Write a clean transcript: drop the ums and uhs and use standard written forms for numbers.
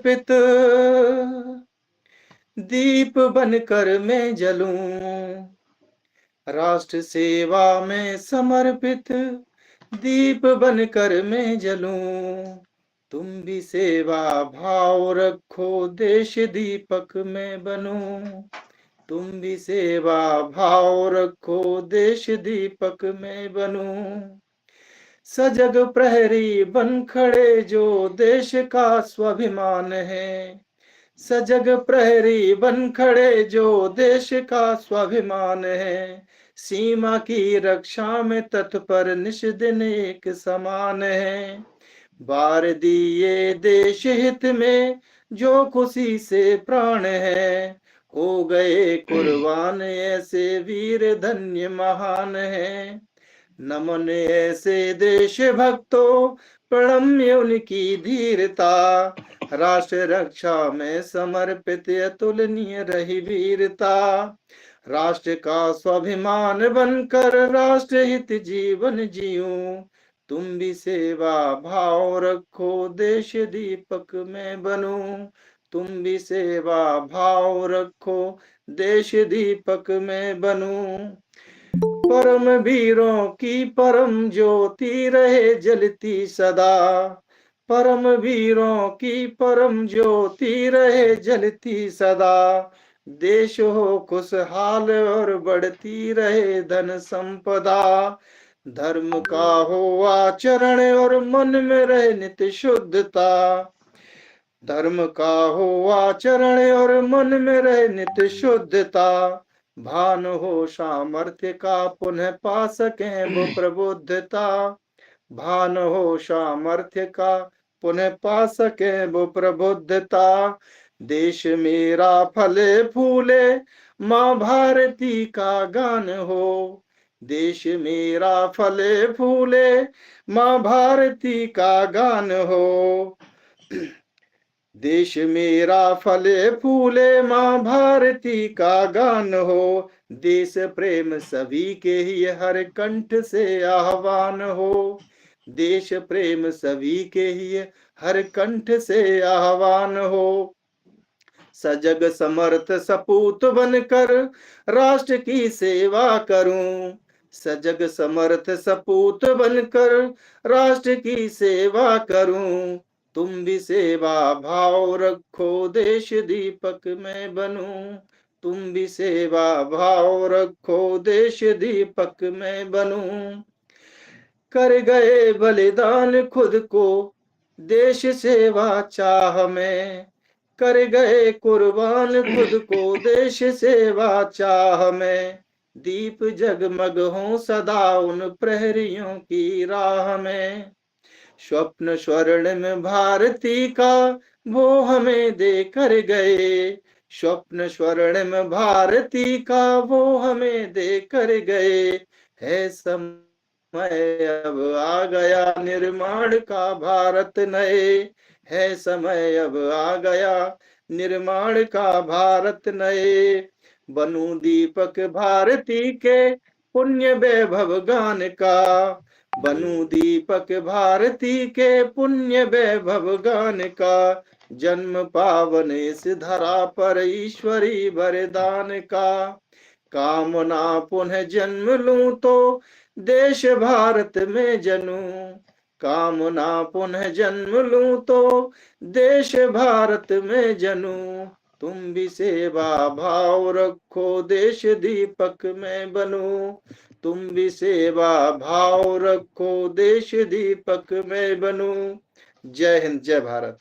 समर्पित दीप बनकर मैं जलूं, राष्ट्र सेवा में समर्पित दीप बनकर मैं जलूं। तुम भी सेवा भाव रखो, देश दीपक में बनूं। तुम भी सेवा भाव रखो, देश दीपक में बनूं। सजग प्रहरी बन खड़े जो देश का स्वाभिमान है। सजग प्रहरी बन खड़े जो देश का स्वाभिमान है। सीमा की रक्षा में तत्पर निश दिन एक समान है। बार दिए देश हित में जो खुशी से प्राण है। हो गए कुर्बान ऐसे वीर धन्य महान है। नमन ऐसे देश भक्तों, प्रणम्य उनकी धीरता। राष्ट्र रक्षा में समर्पित अतुलनीय रही वीरता। राष्ट्र का स्वाभिमान बनकर राष्ट्र हित जीवन जीऊं। तुम भी सेवा भाव रखो, देश दीपक में बनूं। तुम भी सेवा भाव रखो, देश दीपक में बनूं। परम वीरों की परम ज्योति रहे जलती सदा। परम वीरों की परम ज्योति रहे जलती सदा। देश हो खुशहाल और बढ़ती रहे धन संपदा। धर्म का हो आचरण और मन में रहे नित्य शुद्धता। धर्म का हो आचरण और मन में रहे नित्य शुद्धता। भान हो सामर्थ्य का पुनः पा सके वो प्रबुद्धता। भान हो सामर्थ्य का पुनः पा सके वो प्रबुद्धता। देश मेरा फले फूले माँ भारती का गान हो। देश मेरा फले फूले माँ भारती का गान हो। देश मेरा फले फूले माँ भारती का गान हो। देश प्रेम सभी के ही हर कंठ से आह्वान हो। देश प्रेम सभी के ही हर कंठ से आह्वान हो। सजग समर्थ सपूत बनकर राष्ट्र की सेवा करूं। सजग समर्थ सपूत बनकर राष्ट्र की सेवा करूं। तुम भी सेवा भाव रखो, देश दीपक में बनूं। तुम भी सेवा भाव रखो, देश दीपक में बनूं। कर गए बलिदान खुद को देश सेवा चाह में। कर गए कुर्बान खुद को देश सेवा चाह में। दीप जगमग हो सदा उन प्रहरियों की राह में। स्वप्न स्वर्णिम भारती का वो हमें देकर गए। स्वप्न स्वर्णिम भारती का वो हमें देकर गए। है समय अब आ गया निर्माण का भारत नए। है समय अब आ गया निर्माण का भारत नए। बनूं दीपक भारती के पुण्य वैभव गान का। बनूं दीपक भारती के पुण्य वैभव गान का। जन्म पावन इस धरा पर ईश्वरी वरदान का। कामना पुनः जन्म लूं तो देश भारत में जनूं। कामना पुनः जन्म लूं तो देश भारत में जनूं। तुम भी सेवा भाव रखो, देश दीपक में बनूं। तुम भी सेवा भाव रखो, देश दीपक में बनूं। जय हिंद, जय भारत।